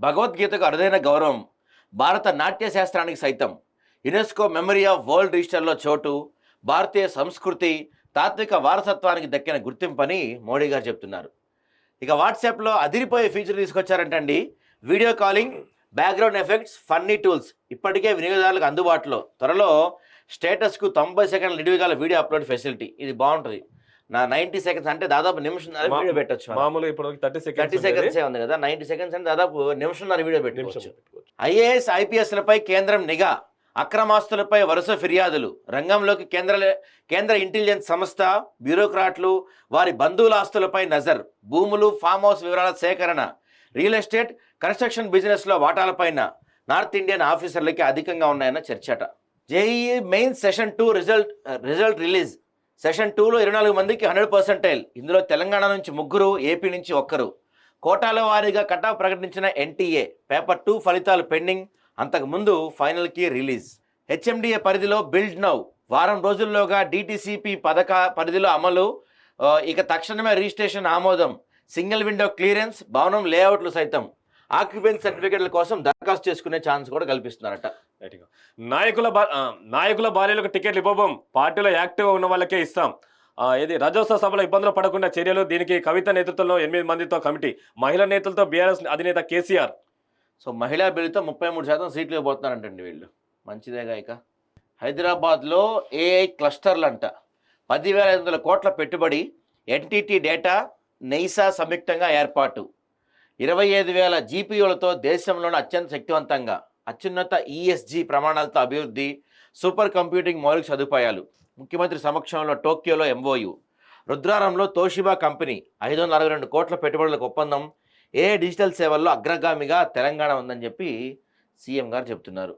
భగవద్గీతకు అరుదైన గౌరవం భారత నాట్య శాస్త్రానికి సైతం యునెస్కో మెమరీ ఆఫ్ వరల్డ్ రిజిస్టర్లో చోటు భారతీయ సంస్కృతి తాత్విక వారసత్వానికి దక్కిన గుర్తింపని మోడీ గారు చెప్తున్నారు. ఇక వాట్సాప్లో అదిరిపోయే ఫీచర్ తీసుకొచ్చారంటండి. Video calling, background effects, funny tools ఇప్పటికే వినియోగదారులకు అందుబాటులో. త్వరలో స్టేటస్కు 90 సెకండ్ల నిడివిగాల వీడియో అప్లోడ్ ఫెసిలిటీ. ఇది బాగుంటుంది. 90 సెకండ్స్ అంటే దాదాపు నిమిషంన్నర వీడియో పెట్టచ్చు. మామూలుగా ఇప్పుడు 30 సెకండ్స్ ఉంది కదా, 90 సెకండ్స్ అంటే దాదాపు నిమిషంన్నర వీడియో పెట్టుకోవచ్చు. ఐఏఎస్ ఐపీఎస్లపై కేంద్రం నిఘా, అక్రమాస్తులపై వరుస ఫిర్యాదులు. రంగంలోకి కేంద్ర ఇంటెలిజెన్స్ సంస్థ, బ్యూరోక్రాట్లు, వారి బంధువుల ఆస్తులపై నజర్. భూములు, ఫామ్ హౌస్ వివరాల సేకరణ. రియల్ ఎస్టేట్, కన్స్ట్రక్షన్ బిజినెస్లో వాటాలపైన నార్త్ ఇండియన్ ఆఫీసర్లకి అధికంగా ఉన్నాయన్న చర్చట. JEE mains session 2 result release. Session 2లో 24 మందికి 100%. ఇందులో తెలంగాణ నుంచి 3, ఏపీ నుంచి 1. కోటాల వారీగా కటాఫ్ ప్రకటించిన ఎన్టీఏ. పేపర్ 2 ఫలితాలు పెండింగ్. అంతకుముందు ఫైనల్కి రిలీజ్. హెచ్ఎండిఏ పరిధిలో బిల్డ్ నౌ. వారం రోజుల్లోగా డిటిసిపి పథక పరిధిలో అమలు. ఇక తక్షణమే రిజిస్ట్రేషన్ ఆమోదం. Single window clearance. భవనం లేఅవుట్లు సైతం ఆక్యుపెన్సీ సర్టిఫికేట్ల కోసం దరఖాస్తు చేసుకునే ఛాన్స్ కూడా కల్పిస్తున్నారట. నాయకుల భార్యలకు టికెట్లు ఇవ్వం, పార్టీలో యాక్టివ్గా ఉన్న వాళ్ళకే ఇస్తాం. ఇది రాజ్యోత్సవ సభలో ఇబ్బందులు పడకుండా చర్యలు. దీనికి కవిత నేతృత్వంలో 8 మందితో కమిటీ. మహిళా నేతలతో బీఆర్ఎస్ అధినేత కేసీఆర్. సో మహిళా బిల్లుతో 33% సీట్లు ఇవ్వబోతున్నారంటండి వీళ్ళు. మంచిదేగా. ఇక హైదరాబాద్లో ఏఐ క్లస్టర్లు అంట. 10,500 కోట్ల పెట్టుబడి. ఎన్టీటీ డేటా, నైసా సంయుక్తంగా ఏర్పాటు. 25,000 జీపీయూలతో దేశంలోని అత్యంత శక్తివంతంగా, అత్యున్నత ఈఎస్జీ ప్రమాణాలతో అభివృద్ధి. సూపర్ కంప్యూటింగ్ మౌలిక సదుపాయాలు. ముఖ్యమంత్రి సమక్షంలో టోక్యోలో ఎంఓయు. రుద్రారంలో తోషిబా కంపెనీ 562 కోట్ల పెట్టుబడులకు ఒప్పందం. ఏ డిజిటల్ సేవల్లో అగ్రగామిగా తెలంగాణ ఉందని చెప్పి సీఎం గారు చెప్తున్నారు.